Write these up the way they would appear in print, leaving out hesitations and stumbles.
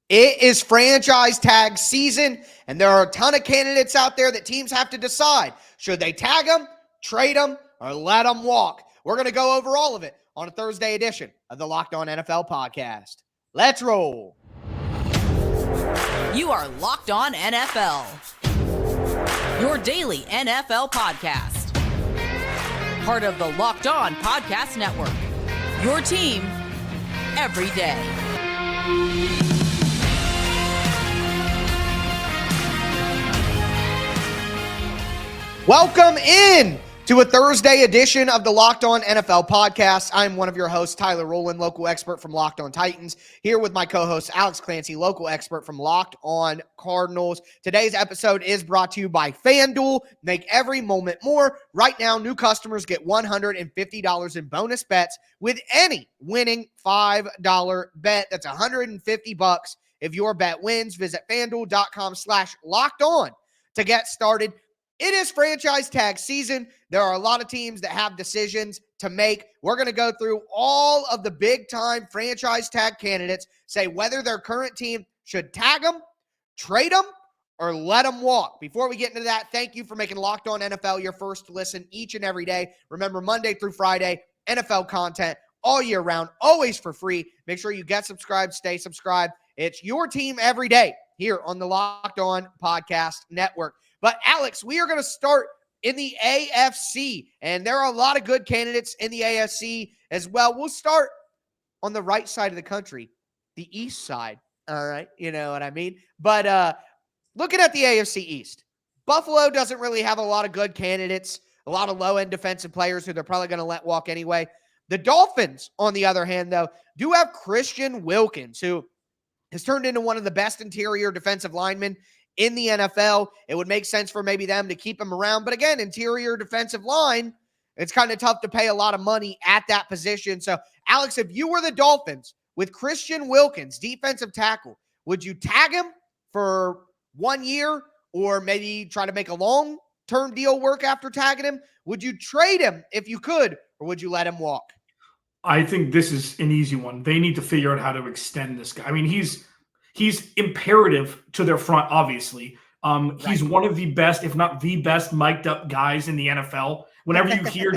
It is franchise tag season, and there are a ton of candidates out there that teams have to decide. Should they tag them, trade them, or let them walk? We're going to go over all of it on a Thursday edition of the Locked On NFL podcast. Let's roll. You are Locked On NFL, your daily NFL podcast. Part of the Locked On Podcast Network, your team every day. Welcome in to a Thursday edition of the Locked On NFL podcast. I'm one of your hosts, Tyler Rowland, local expert from Locked On Titans, here with my co-host, Alex Clancy, local expert from Locked On Cardinals. Today's episode is brought to you by FanDuel. Make every moment more. Right now, new customers get $150 in bonus bets with any winning $5 bet. That's $150 if your bet wins. Visit FanDuel.com/LockedOn to get started. It is franchise tag season. There are a lot of teams that have decisions to make. We're going to go through all of the big-time franchise tag candidates, say whether their current team should tag them, trade them, or let them walk. Before we get into that, thank you for making Locked On NFL your first listen each and every day. Remember, Monday through Friday, NFL content all year round, always for free. Make sure you get subscribed, stay subscribed. It's your team every day here on the Locked On Podcast Network. But, Alex, we are going to start in the AFC, and there are a lot of good candidates in the AFC as well. We'll start on the right side of the country, the east side, all right? You know what I mean? But looking at the AFC East, Buffalo doesn't really have a lot of good candidates, a lot of low-end defensive players who they're probably going to let walk anyway. The Dolphins, on the other hand, though, do have Christian Wilkins, who has turned into one of the best interior defensive linemen in the NFL. It would make sense for maybe them to keep him around. But again, interior defensive line, it's kind of tough to pay a lot of money at that position. So, Alex, if you were the Dolphins with Christian Wilkins, defensive tackle, would you tag him for 1 year or maybe try to make a long-term deal work after tagging him? Would you trade him if you could, or would you let him walk? I think this is an easy one. They need to figure out how to extend this guy. I mean, he's imperative to their front, obviously. He's one of the best, if not the best, mic'd up guys in the NFL. Whenever you hear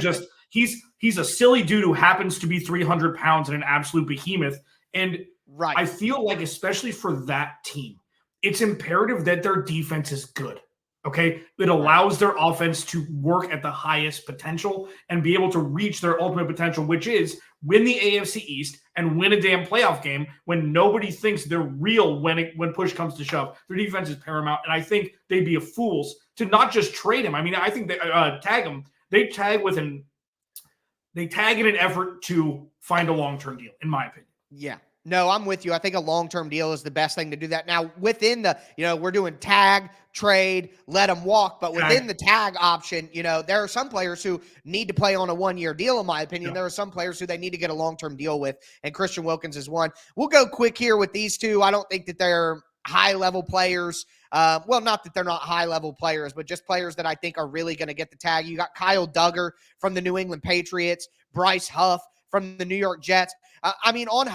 he's a silly dude who happens to be 300 pounds and an absolute behemoth. And I feel like, especially for that team, it's imperative that their defense is good. Okay, it allows their offense to work at the highest potential and be able to reach their ultimate potential, which is win the AFC East and win a damn playoff game when nobody thinks they're real when push comes to shove. Their defense is paramount, and I think they'd be fools to not just trade him. I mean, I think they tag him. They tag in an effort to find a long-term deal, in my opinion. Yeah. No, I'm with you. I think a long-term deal is the best thing to do that. Now, within the, we're doing tag, trade, let them walk, but within the tag option, there are some players who need to play on a 1-year deal, in my opinion. Yeah. There are some players who they need to get a long-term deal with, and Christian Wilkins is one. We'll go quick here with these two. I don't think that they're high-level players. Well, not that they're not high-level players, but just players that I think are really going to get the tag. You got Kyle Duggar from the New England Patriots, Bryce Huff from the New York Jets. On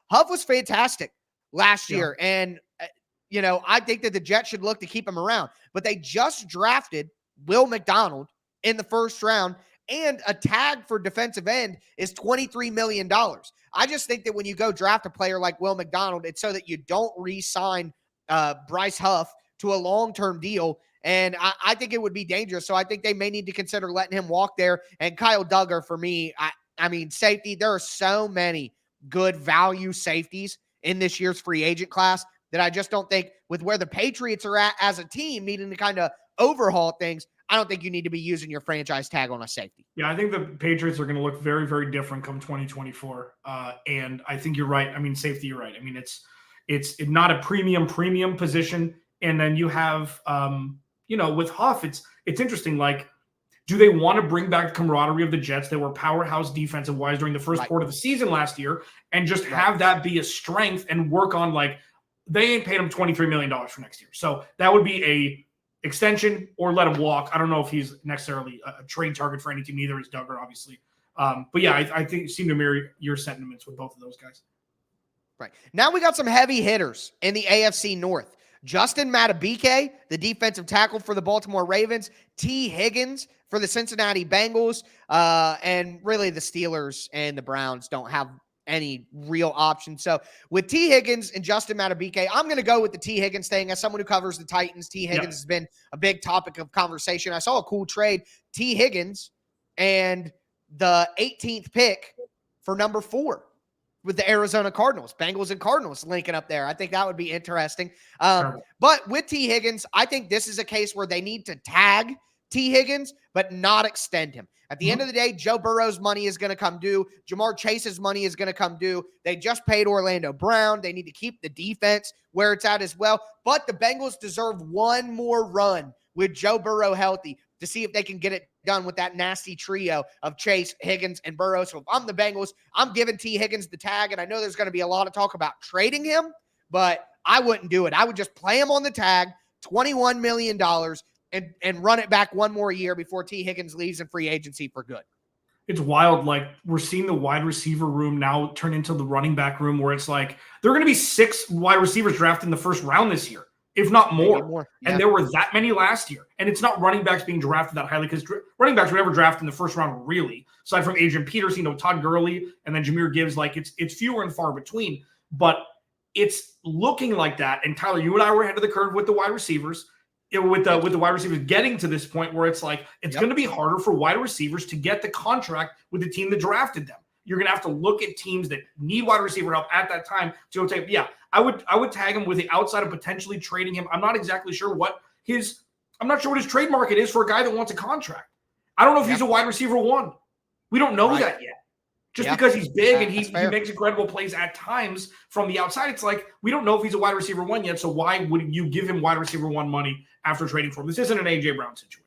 Huff was fantastic last year, and, I think that the Jets should look to keep him around. But they just drafted Will McDonald in the first round, and a tag for defensive end is $23 million. I just think that when you go draft a player like Will McDonald, it's so that you don't re-sign Bryce Huff to a long-term deal, and I think it would be dangerous. So I think they may need to consider letting him walk there. And Kyle Duggar, for me, safety, there are so many good value safeties in this year's free agent class that I just don't think, with where the Patriots are at as a team, needing to kind of overhaul things, I don't think you need to be using your franchise tag on a safety. Yeah, I think the Patriots are going to look very, very different come 2024. And I think you're right. Safety, you're right. It's not a premium position. And then you have, with Huff, it's interesting. Like, do they want to bring back the camaraderie of the Jets that were powerhouse defensive-wise during the first quarter of the season last year and just have that be a strength and work on, they ain't paid him $23 million for next year. So that would be a extension or let him walk. I don't know if he's necessarily a trade target for any team. Neither is Duggar, obviously. But yeah, I think seem to mirror your sentiments with both of those guys. Right. Now we got some heavy hitters in the AFC North. Justin Madubuike, the defensive tackle for the Baltimore Ravens, Tee Higgins for the Cincinnati Bengals, and really the Steelers and the Browns don't have any real options. So with Tee Higgins and Justin Madubuike, I'm going to go with the Tee Higgins thing. As someone who covers the Titans, Tee Higgins has been a big topic of conversation. I saw a cool trade, Tee Higgins and the 18th pick for number 4. With the Arizona Cardinals, Bengals and Cardinals linking up there. I think that would be interesting. But with Tee Higgins, I think this is a case where they need to tag Tee Higgins, but not extend him. At the end of the day, Joe Burrow's money is going to come due. Jamar Chase's money is going to come due. They just paid Orlando Brown. They need to keep the defense where it's at as well. But the Bengals deserve one more run with Joe Burrow healthy to see if they can get it done with that nasty trio of Chase, Higgins, and Burrow. So if I'm the Bengals, I'm giving Tee Higgins the tag, and I know there's going to be a lot of talk about trading him, but I wouldn't do it. I would just play him on the tag, $21 million, and run it back one more year before Tee Higgins leaves in free agency for good. It's wild. Like, we're seeing the wide receiver room now turn into the running back room, where it's like there are going to be 6 wide receivers drafted in the first round this year, if not more. Yeah. And there were that many last year. And it's not running backs being drafted that highly, because running backs were never drafted in the first round, really. Aside from Adrian Peterson, Todd Gurley, and then Jahmyr Gibbs, like it's fewer and far between. But it's looking like that. And Tyler, you and I were ahead of the curve with the wide receivers. With the wide receivers getting to this point where it's like it's going to be harder for wide receivers to get the contract with the team that drafted them. You're going to have to look at teams that need wide receiver help at that time to go take. Yeah, I would tag him with the outside of potentially trading him. I'm not exactly sure what his trade market is for a guy that wants a contract. I don't know if he's a wide receiver 1. We don't know that yet. Just because he's big and he makes incredible plays at times from the outside, it's like we don't know if he's a wide receiver 1 yet. So why would you give him wide receiver 1 money after trading for him? This isn't an A.J. Brown situation.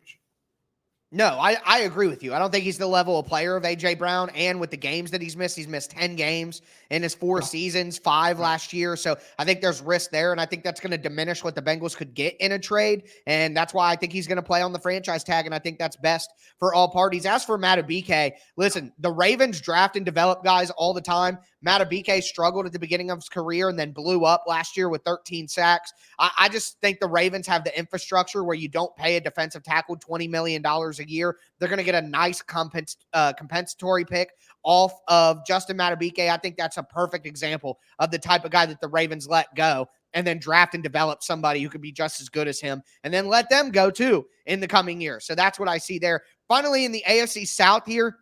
No, I agree with you. I don't think he's the level of player of A.J. Brown, and with the games that he's missed 10 games in his 4 seasons, 5 last year. So I think there's risk there, and I think that's going to diminish what the Bengals could get in a trade, and that's why I think he's going to play on the franchise tag, and I think that's best for all parties. As for Madubuike, listen, the Ravens draft and develop guys all the time. Madubuike struggled at the beginning of his career and then blew up last year with 13 sacks. I just think the Ravens have the infrastructure where you don't pay a defensive tackle $20 million a year. They're going to get a nice compensatory pick off of Justin Madubuike. I think that's a perfect example of the type of guy that the Ravens let go, and then draft and develop somebody who could be just as good as him, and then let them go too in the coming year. So that's what I see there. Finally, in the AFC South here,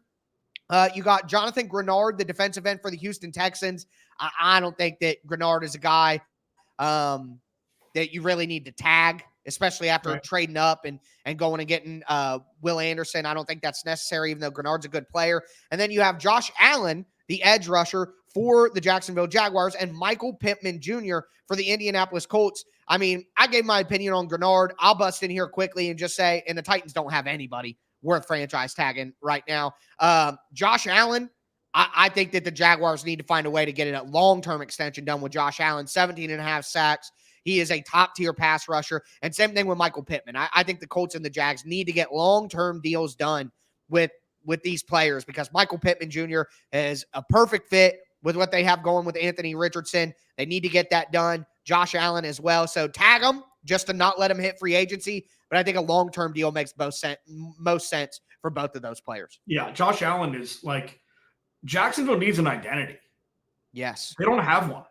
you got Jonathan Grenard, the defensive end for the Houston Texans. I don't think that Grenard is a guy that you really need to tag, especially after trading up and going and getting Will Anderson. I don't think that's necessary, even though Grenard's a good player. And then you have Josh Allen, the edge rusher for the Jacksonville Jaguars, and Michael Pittman Jr. for the Indianapolis Colts. I mean, I gave my opinion on Grenard. I'll bust in here quickly and just say, and the Titans don't have anybody worth franchise tagging right now. Josh Allen, I think that the Jaguars need to find a way to get a long-term extension done with Josh Allen. 17.5 sacks. He is a top-tier pass rusher. And same thing with Michael Pittman. I think the Colts and the Jags need to get long-term deals done with these players, because Michael Pittman Jr. is a perfect fit with what they have going with Anthony Richardson. They need to get that done. Josh Allen as well. So tag him just to not let him hit free agency. But I think a long-term deal makes most sense for both of those players. Yeah, Josh Allen is like, Jacksonville needs an identity. Yes. They don't have one.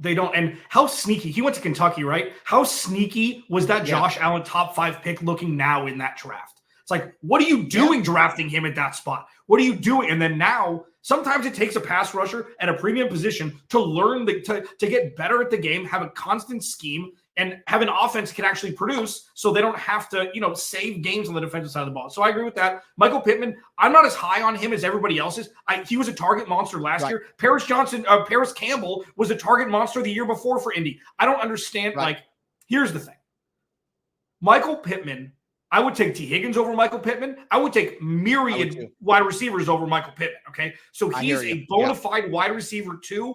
They don't. And how sneaky. He went to Kentucky, right? How sneaky was that Josh Allen top 5 pick looking now in that draft? It's like, what are you doing drafting him at that spot? What are you doing? And then now, sometimes it takes a pass rusher at a premium position to learn to get better at the game, have a constant scheme, and have an offense that can actually produce, so they don't have to, save games on the defensive side of the ball. So I agree with that. Michael Pittman, I'm not as high on him as everybody else is. He was a target monster last year. Paris Campbell was a target monster the year before for Indy. I don't understand. Here's the thing. Michael Pittman, I would take Tee Higgins over Michael Pittman. I would take myriad wide receivers over Michael Pittman. Okay. So he's a bona fide wide receiver 2.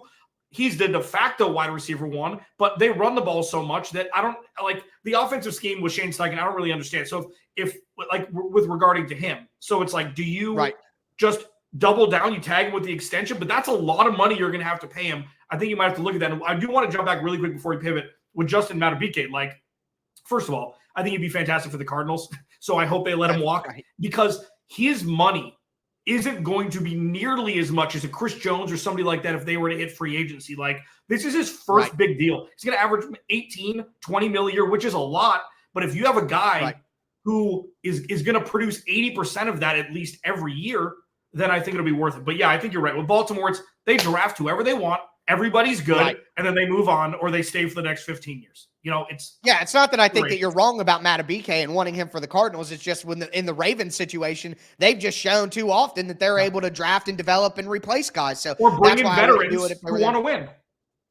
He's the de facto wide receiver 1, but they run the ball so much that I don't like the offensive scheme with Shane Steichen. I don't really understand. So if with regarding to him, so it's like, do you just double down, you tag him with the extension, but that's a lot of money you're going to have to pay him. I think you might have to look at that. And I do want to jump back really quick before we pivot with Justin Madubuike. Like, first of all, I think he'd be fantastic for the Cardinals. So I hope they let him walk because his money isn't going to be nearly as much as a Chris Jones or somebody like that if they were to hit free agency. Like, this is his first big deal. He's going to average 18, 20 mil a year, which is a lot. But if you have a guy who is going to produce 80% of that at least every year, then I think it'll be worth it. But yeah, I think you're right. With Baltimore, they draft whoever they want. Everybody's good, and then they move on or they stay for the next 15 years. You know, it's not that I think that you're wrong about Madubuike and wanting him for the Cardinals. It's just in the Ravens situation, they've just shown too often that they're able to draft and develop and replace guys. So or bring in veterans who want to win.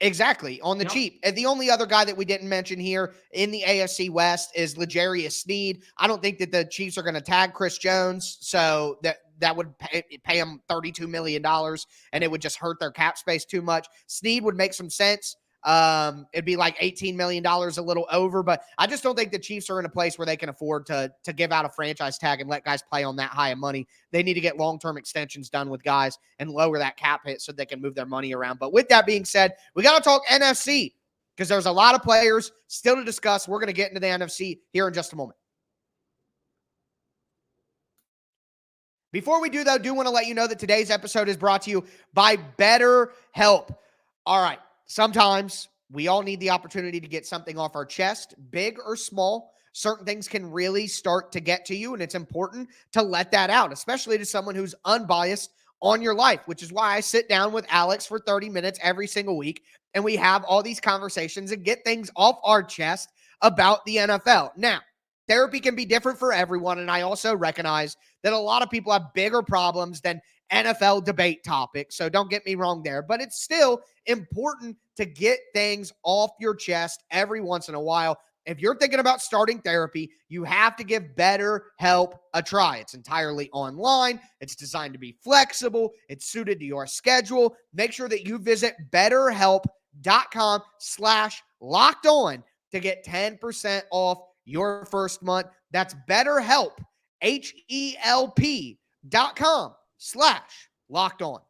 Exactly, on the cheap. And the only other guy that we didn't mention here in the AFC West is L'Jarius Sneed. I don't think that the Chiefs are going to tag Chris Jones, so that would pay him $32 million, and it would just hurt their cap space too much. Sneed would make some sense. It'd be like $18 million, a little over, but I just don't think the Chiefs are in a place where they can afford to give out a franchise tag and let guys play on that high of money. They need to get long-term extensions done with guys and lower that cap hit so they can move their money around. But with that being said, we got to talk NFC because there's a lot of players still to discuss. We're going to get into the NFC here in just a moment. Before we do, though, I do want to let you know that today's episode is brought to you by BetterHelp. All right. Sometimes we all need the opportunity to get something off our chest, big or small. Certain things can really start to get to you, and it's important to let that out, especially to someone who's unbiased on your life, which is why I sit down with Alex for 30 minutes every single week, and we have all these conversations and get things off our chest about the NFL. Now, therapy can be different for everyone, and I also recognize that a lot of people have bigger problems than NFL debate topics, so don't get me wrong there, but it's still important to get things off your chest every once in a while. If you're thinking about starting therapy, you have to give BetterHelp a try. It's entirely online. It's designed to be flexible. It's suited to your schedule. Make sure that you visit BetterHelp.com/lockedon to get 10% off your first month. That's BetterHelp, HELP.com/lockedon.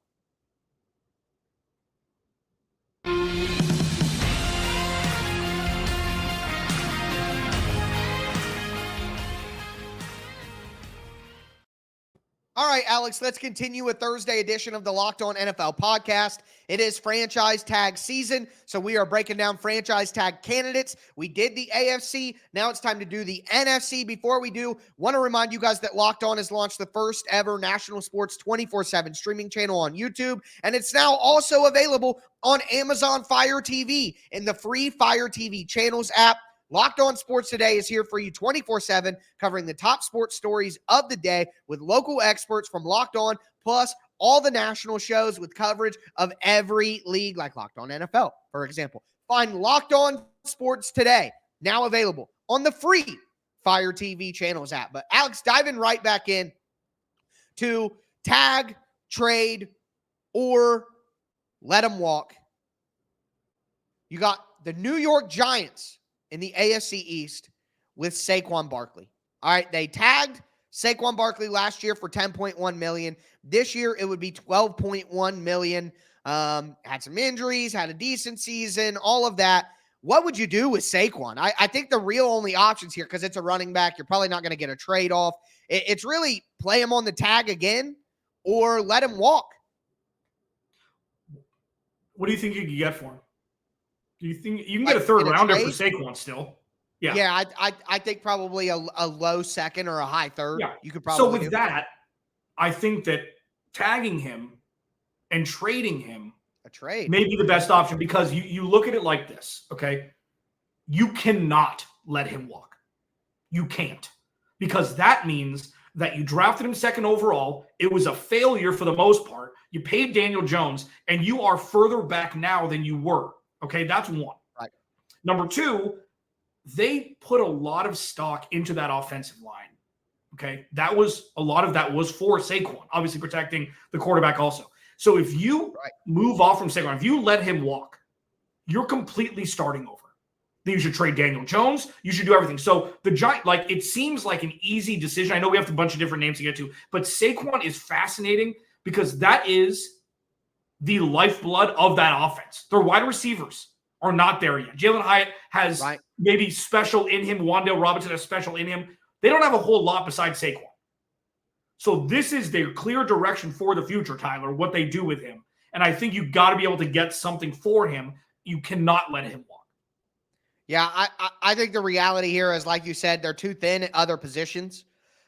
All right, Alex, let's continue a Thursday edition of the Locked On NFL podcast. It is franchise tag season, so we are breaking down franchise tag candidates. We did the AFC. Now it's time to do the NFC. Before we do, want to remind you guys that Locked On has launched the first ever national sports 24/7 streaming channel on YouTube, and it's now also available on Amazon Fire TV in the free Fire TV channels app. Locked On Sports Today is here for you 24/7, covering the top sports stories of the day with local experts from Locked On, plus all the national shows with coverage of every league, like Locked On NFL, for example. Find Locked On Sports Today, now available on the free Fire TV channels app. But Alex, diving right back in to tag, trade, or let them walk. You got the New York Giants in the AFC East with Saquon Barkley. All right, they tagged Saquon Barkley last year for $10.1 million. This year, it would be $12.1 million. Had some injuries, had a decent season, all of that. What would you do with Saquon? I think the real only options here, because it's a running back, you're probably not going to get a trade off. It's really play him on the tag again or let him walk. What do you think you could get for him? Do you think you can get a third rounder for Saquon still? Yeah, I think probably a low second or a high third. Yeah. You could probably. So with that, I think that tagging him and trading him may be the best option, because you look at it like this, okay? You cannot let him walk. You can't, because that means that you drafted him second overall. It was a failure for the most part. You paid Daniel Jones, and you are further back now than you were. Okay, that's one. Right. Number two, they put a lot of stock into that offensive line. Okay, a lot of that was for Saquon, obviously protecting the quarterback also. So if you move off from Saquon, if you let him walk, you're completely starting over. Then you should trade Daniel Jones. You should do everything. So the Giants, it seems like an easy decision. I know we have a bunch of different names to get to, but Saquon is fascinating because that is the lifeblood of that offense. Their wide receivers are not there yet. Jalen Hyatt has maybe special in him. Wan'Dale Robinson has special in him. They don't have a whole lot besides Saquon. So this is their clear direction for the future, Tyler, what they do with him. And I think you got to be able to get something for him. You cannot let him walk. Yeah, I think the reality here is, like you said, they're too thin at other positions.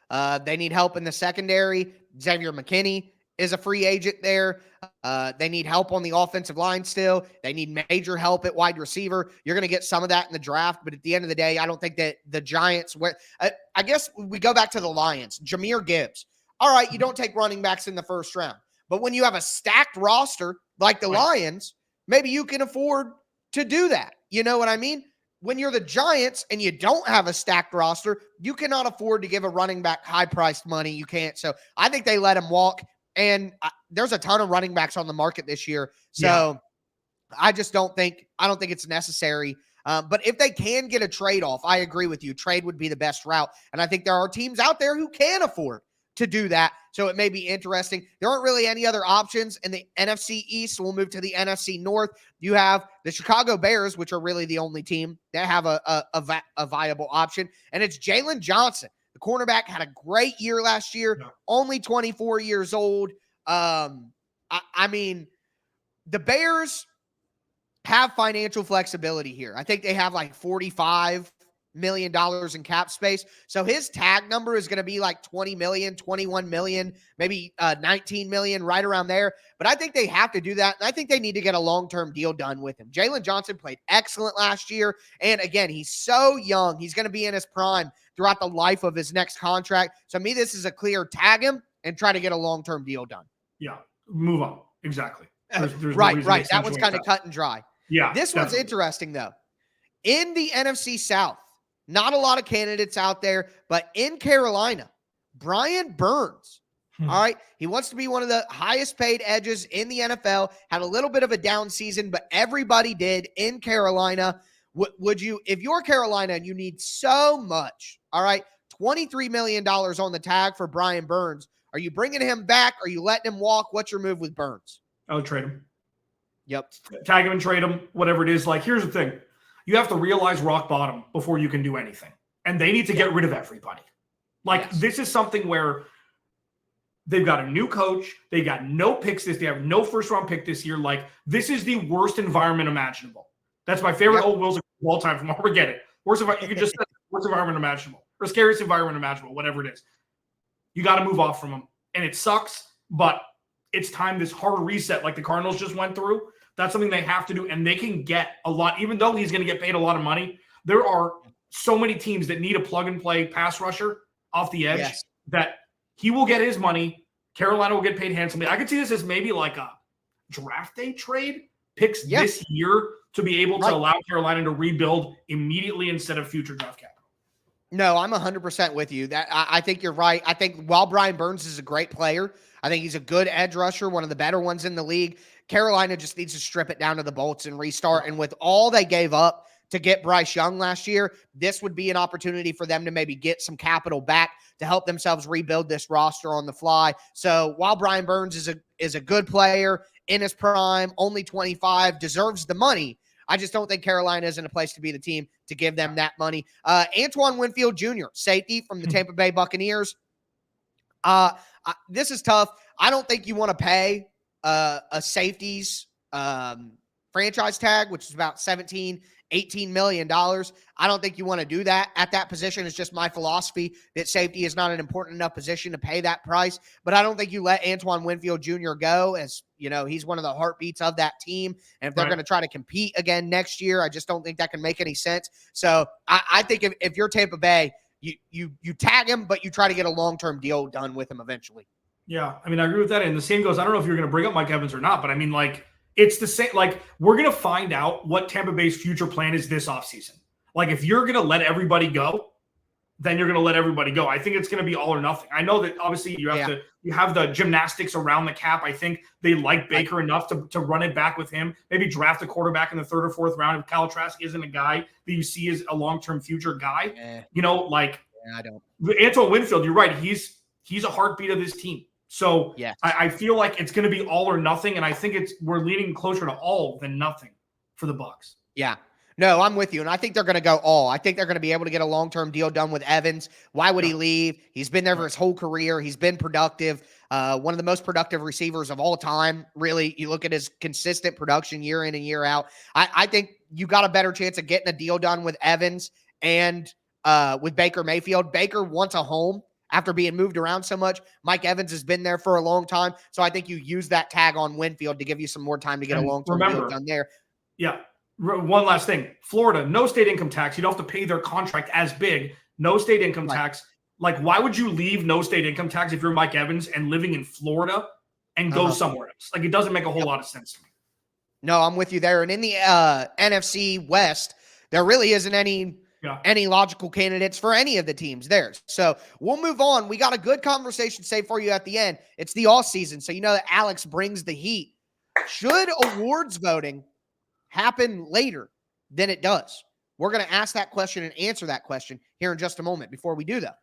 They need help in the secondary. Xavier McKinney is a free agent there. They need help on the offensive line still. They need major help at wide receiver. You're going to get some of that in the draft, but at the end of the day, I don't think that the Giants I guess we go back to the Lions. Jahmyr Gibbs. All right, you don't take running backs in the first round, but when you have a stacked roster like the Lions, maybe you can afford to do that. You know what I mean? When you're the Giants and you don't have a stacked roster, you cannot afford to give a running back high-priced money. You can't. So I think they let him walk. And there's a ton of running backs on the market this year. So I don't think it's necessary. But if they can get a trade-off, I agree with you. Trade would be the best route. And I think there are teams out there who can afford to do that. So it may be interesting. There aren't really any other options in the NFC East. So we'll move to the NFC North. You have the Chicago Bears, which are really the only team that have a viable option. And it's Jalen Johnson. The cornerback had a great year last year, only 24 years old. I mean, the Bears have financial flexibility here. I think they have like $45 million in cap space. So his tag number is going to be like 20 million, 21 million, maybe 19 million, right around there. But I think they have to do that. And I think they need to get a long-term deal done with him. Jalen Johnson played excellent last year. And again, he's so young. He's going to be in his prime throughout the life of his next contract. So to me, this is a clear tag him and try to get a long-term deal done. Yeah. Move on. Exactly. There's right. That one's kind of cut and dry. Yeah. This one's interesting though. In the NFC South, not a lot of candidates out there, but in Carolina, Brian Burns. All right. He wants to be one of the highest paid edges in the NFL, had a little bit of a down season, but everybody did in Carolina. Would you, if you're Carolina and you need so much, all right, $23 million on the tag for Brian Burns, are you bringing him back? Are you letting him walk? What's your move with Burns? I would trade him. Yep. Tag him and trade him, whatever it is. Like, here's the thing. You have to realize rock bottom before you can do anything. And they need to get rid of everybody. Like, this is something where they've got a new coach. They got no picks they have no first-round pick this year. Like, this is the worst environment imaginable. That's my favorite old Wills of all time from Armageddon. Worst you can just say worst environment imaginable. Or scariest environment imaginable, whatever it is. You got to move off from them. And it sucks, but it's time this hard reset like the Cardinals just went through. That's something they have to do, and they can get a lot. Even though he's going to get paid a lot of money, there are so many teams that need a plug-and-play pass rusher off the edge that he will get his money. Carolina will get paid handsomely. I could see this as maybe like a draft day trade, picks this year to be able to allow Carolina to rebuild immediately instead of future draft capital. No, I'm 100% with you. That I think you're right. I think while Brian Burns is a great player, I think he's a good edge rusher, one of the better ones in the league. Carolina just needs to strip it down to the bolts and restart. And with all they gave up to get Bryce Young last year, this would be an opportunity for them to maybe get some capital back to help themselves rebuild this roster on the fly. So while Brian Burns is a good player in his prime, only 25, deserves the money, I just don't think Carolina is in a place to be the team to give them that money. Antoine Winfield Jr., safety from the Tampa Bay Buccaneers. This is tough. I don't think you want to pay a safety's franchise tag, which is about $17, $18 million. I don't think you want to do that at that position. It's just my philosophy that safety is not an important enough position to pay that price. But I don't think you let Antoine Winfield Jr. go, as you know, he's one of the heartbeats of that team. And if they're going to try to compete again next year, I just don't think that can make any sense. So I think if you're Tampa Bay, you tag him, but you try to get a long-term deal done with him eventually. Yeah, I mean, I agree with that. And the same goes, I don't know if you're going to bring up Mike Evans or not, but I mean, like, it's the same. Like, we're going to find out what Tampa Bay's future plan is this offseason. Like, if you're going to let everybody go, then you're going to let everybody go. I think it's going to be all or nothing. I know that obviously you have the gymnastics around the cap. I think they like Baker enough to run it back with him. Maybe draft a quarterback in the third or fourth round if Kyle Trask isn't a guy that you see as a long-term future guy. You know, like, I don't. Antoine Winfield, you're right. He's a heartbeat of this team. So Yes. I feel like it's going to be all or nothing, and I think we're leaning closer to all than nothing for the Bucs. Yeah. No, I'm with you. And I think they're going to go all. I think they're going to be able to get a long-term deal done with Evans. Why would he leave? He's been there for his whole career. He's been productive. One of the most productive receivers of all time. Really, you look at his consistent production year in and year out. I think you got a better chance of getting a deal done with Evans and with Baker Mayfield. Baker wants a home after being moved around so much. Mike Evans has been there for a long time. So I think you use that tag on Winfield to give you some more time to get a long-term deal done there. Yeah. One last thing. Florida, no state income tax. You don't have to pay their contract as big. No state income tax. Like, why would you leave no state income tax if you're Mike Evans and living in Florida and go somewhere else? Like, it doesn't make a whole lot of sense to me. No, I'm with you there. And in the NFC West, there really isn't any logical candidates for any of the teams there. So we'll move on. We got a good conversation saved for you at the end. It's the off season, so you know that Alex brings the heat. Should awards voting happen later than it does? We're going to ask that question and answer that question here in just a moment. Before we do, though,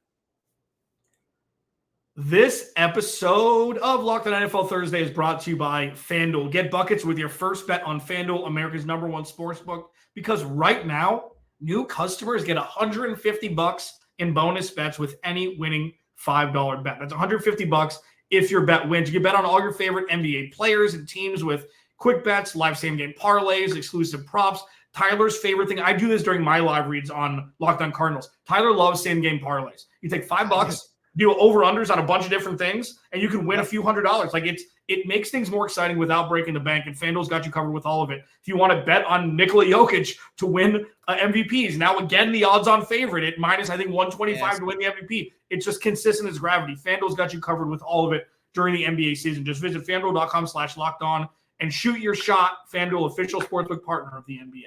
this episode of Locked On NFL Thursday is brought to you by FanDuel. Get buckets with your first bet on FanDuel, America's #1 sportsbook, because right now, new customers get $150 in bonus bets with any winning $5 bet. That's $150 if your bet wins. You can bet on all your favorite NBA players and teams with quick bets, live same-game parlays, exclusive props. Tyler's favorite thing, I do this during my live reads on Locked On Cardinals. Tyler loves same-game parlays. You take $5, do over-unders on a bunch of different things, and you can win a few $100s. Like, it makes things more exciting without breaking the bank, and FanDuel's got you covered with all of it. If you want to bet on Nikola Jokic to win MVPs, now again, the odds-on favorite at minus, I think, 125 to win the MVP. It's just consistent as gravity. FanDuel's got you covered with all of it during the NBA season. Just visit FanDuel.com/lockedon and shoot your shot. FanDuel, official sportsbook partner of the NBA.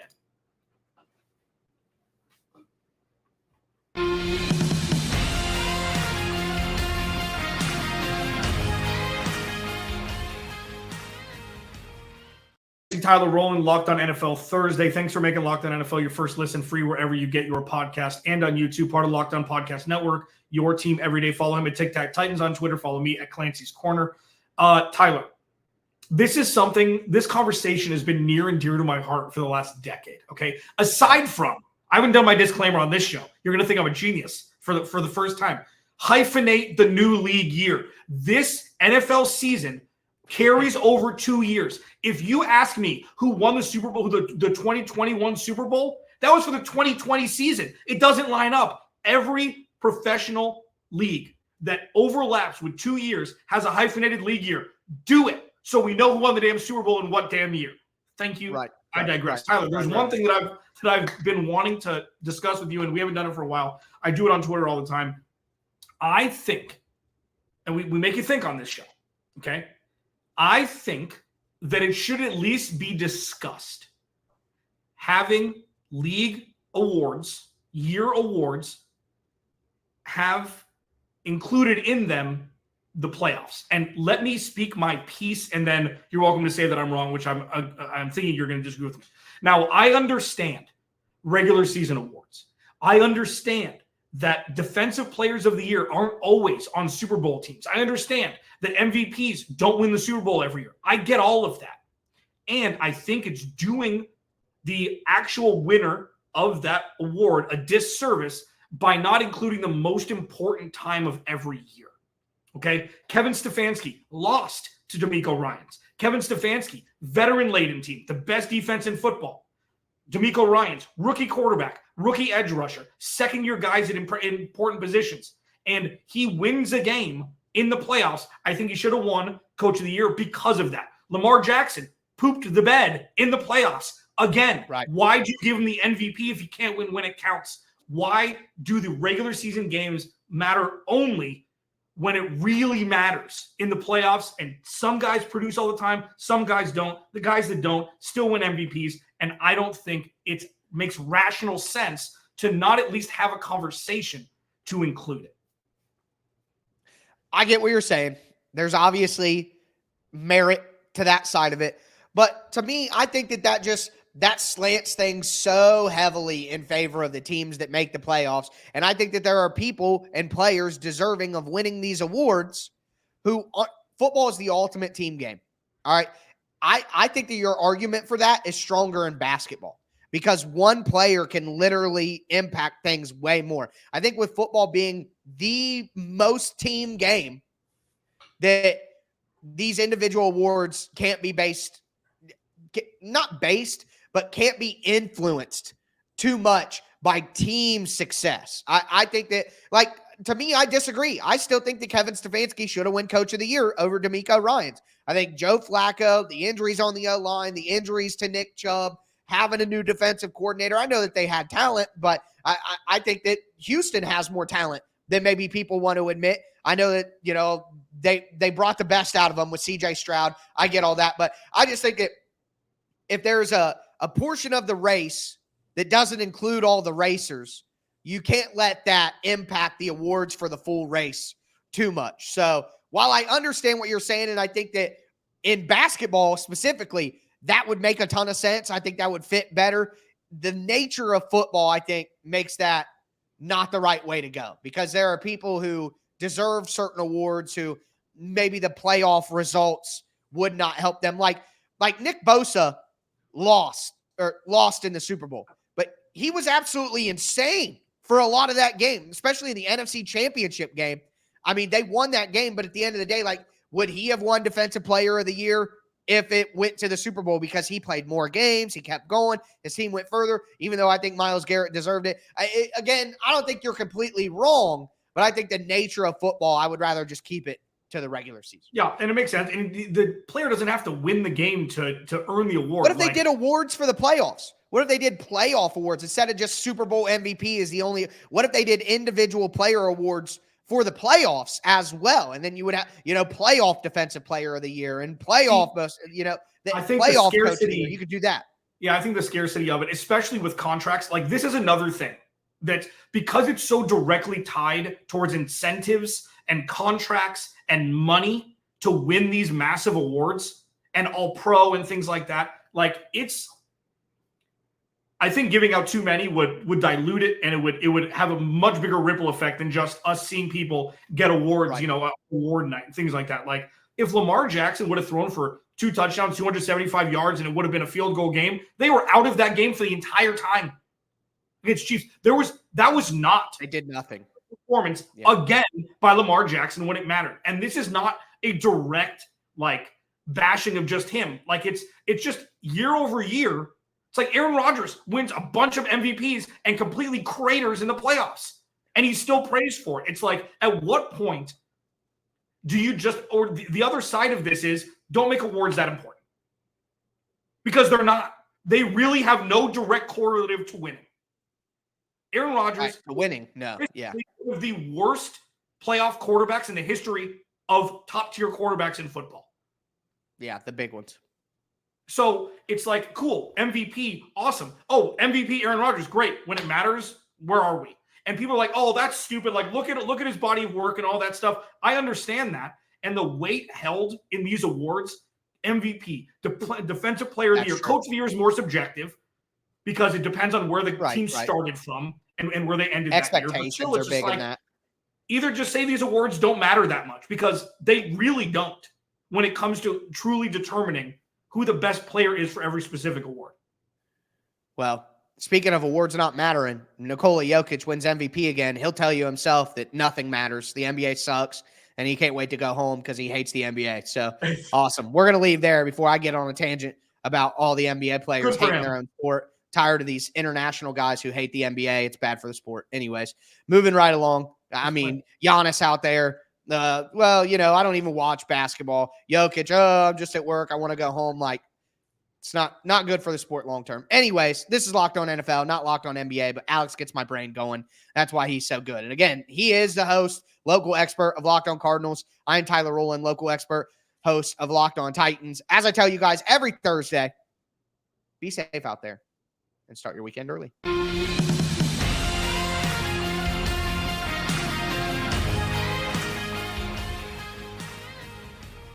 Tyler Rowland, Locked On NFL Thursday. Thanks for making Locked On NFL your first listen, free wherever you get your podcast and on YouTube, part of Locked On Podcast Network. Your team every day. Follow him at Tic Tac Titans on Twitter. Follow me at Clancy's Corner. Tyler, this conversation has been near and dear to my heart for the last decade, okay? Aside from, I haven't done my disclaimer on this show. You're going to think I'm a genius for the first time. Hyphenate the new league year. This NFL season carries over 2 years. If you ask me who won the Super Bowl, the 2021 Super Bowl, that was for the 2020 season. It doesn't line up. Every professional league that overlaps with 2 years has a hyphenated league year. Do it so we know who won the damn Super Bowl in what damn year. Thank you. I digress. Tyler, there's one thing that I've been wanting to discuss with you, and we haven't done it for a while. I do it on Twitter all the time. I think, and we make you think on this show, okay? I think that it should at least be discussed having league awards, year awards, have included in them the playoffs. And let me speak my piece, and then you're welcome to say that I'm wrong, which I'm thinking you're going to disagree with me. Now, I understand regular season awards. I understand that defensive players of the year aren't always on Super Bowl teams. I understand that MVPs don't win the Super Bowl every year. I get all of that. And I think it's doing the actual winner of that award a disservice by not including the most important time of every year. Okay? Kevin Stefanski lost to DeMeco Ryans. Kevin Stefanski, veteran-laden team, the best defense in football. DeMeco Ryans, rookie quarterback, rookie edge rusher, second-year guys in important positions. And he wins a game in the playoffs. I think he should have won Coach of the Year because of that. Lamar Jackson pooped the bed in the playoffs again. Right. Why do you give him the MVP if you can't win when it counts? Why do the regular season games matter only when it really matters in the playoffs? And some guys produce all the time. Some guys don't. The guys that don't still win MVPs. And I don't think it makes rational sense to not at least have a conversation to include it. I get what you're saying. There's obviously merit to that side of it. But to me, I think that slants things so heavily in favor of the teams that make the playoffs. And I think that there are people and players deserving of winning these awards football is the ultimate team game. All right. I think that your argument for that is stronger in basketball because one player can literally impact things way more. I think with football being the most team game, that these individual awards can't be but can't be influenced too much by team success. I think that, like, to me, I disagree. I still think that Kevin Stefanski should have won Coach of the Year over DeMeco Ryans. I think Joe Flacco, the injuries on the O-line, the injuries to Nick Chubb, having a new defensive coordinator. I know that they had talent, but I think that Houston has more talent than maybe people want to admit. I know that, they brought the best out of them with CJ Stroud. I get all that, but I just think that if there's a portion of the race that doesn't include all the racers, you can't let that impact the awards for the full race too much. So while I understand what you're saying, and I think that in basketball specifically, that would make a ton of sense. I think that would fit better. The nature of football, I think, makes that not the right way to go because there are people who deserve certain awards who maybe the playoff results would not help them. Like Nick Bosa lost in the Super Bowl, but he was absolutely insane for a lot of that game, especially in the NFC Championship game. I mean, they won that game, but at the end of the day, like, would he have won Defensive Player of the Year if it went to the Super Bowl because he played more games, he kept going, his team went further, even though I think Myles Garrett deserved it. Again, I don't think you're completely wrong, but I think the nature of football, I would rather just keep it to the regular season. Yeah, and it makes sense. And the player doesn't have to win the game to earn the award. What if they did awards for the playoffs? What if they did playoff awards instead of just Super Bowl MVP is the only? What if they did individual player awards for the playoffs as well? And then you would have, playoff defensive player of the year and playoff, I think playoff the coach of the scarcity, year. You could do that. Yeah, I think the scarcity of it, especially with contracts, like this is another thing that because it's so directly tied towards incentives and contracts and money to win these massive awards and all pro and things like that. Like I think giving out too many would dilute it, and it would have a much bigger ripple effect than just us seeing people get awards, right. Award night and things like that. Like if Lamar Jackson would have thrown for 2 touchdowns, 275 yards, and it would have been a field goal game, they were out of that game for the entire time against Chiefs. That was not they did nothing performance again by Lamar Jackson when it mattered. And this is not a direct bashing of just him. Like it's just year over year. It's like Aaron Rodgers wins a bunch of MVPs and completely craters in the playoffs, and he's still praised for it. It's like, at what point do you or the other side of this is don't make awards that important because they're not. They really have no direct correlative to winning. Aaron Rodgers winning, no, yeah, one of the worst playoff quarterbacks in the history of top-tier quarterbacks in football. Yeah, the big ones. So it's like, cool, MVP, awesome. Oh, MVP Aaron Rodgers, great. When it matters, where are we? And people are like, oh, that's stupid. Like, look at his body of work and all that stuff. I understand that. And the weight held in these awards, MVP, Defensive Player of the Year, Coach of the Year is more subjective because it depends on where the team started from and where they ended that year. Expectations are big in that. Either just say these awards don't matter that much because they really don't when it comes to truly determining who the best player is for every specific award. Well, speaking of awards not mattering, Nikola Jokic wins MVP again. He'll tell you himself that nothing matters. The NBA sucks, and he can't wait to go home because he hates the NBA. So, awesome. We're going to leave there before I get on a tangent about all the NBA players hating their own sport. Tired of these international guys who hate the NBA. It's bad for the sport. Anyways, moving right along. I mean, Giannis out there. I don't even watch basketball. Jokic, I'm just at work. I want to go home. Like, it's not good for the sport long term. Anyways, this is Locked On NFL, not Locked On NBA, but Alex gets my brain going. That's why he's so good. And again, he is the host, local expert of Locked On Cardinals. I'm Tyler Rowland, local expert, host of Locked On Titans. As I tell you guys every Thursday, be safe out there and start your weekend early.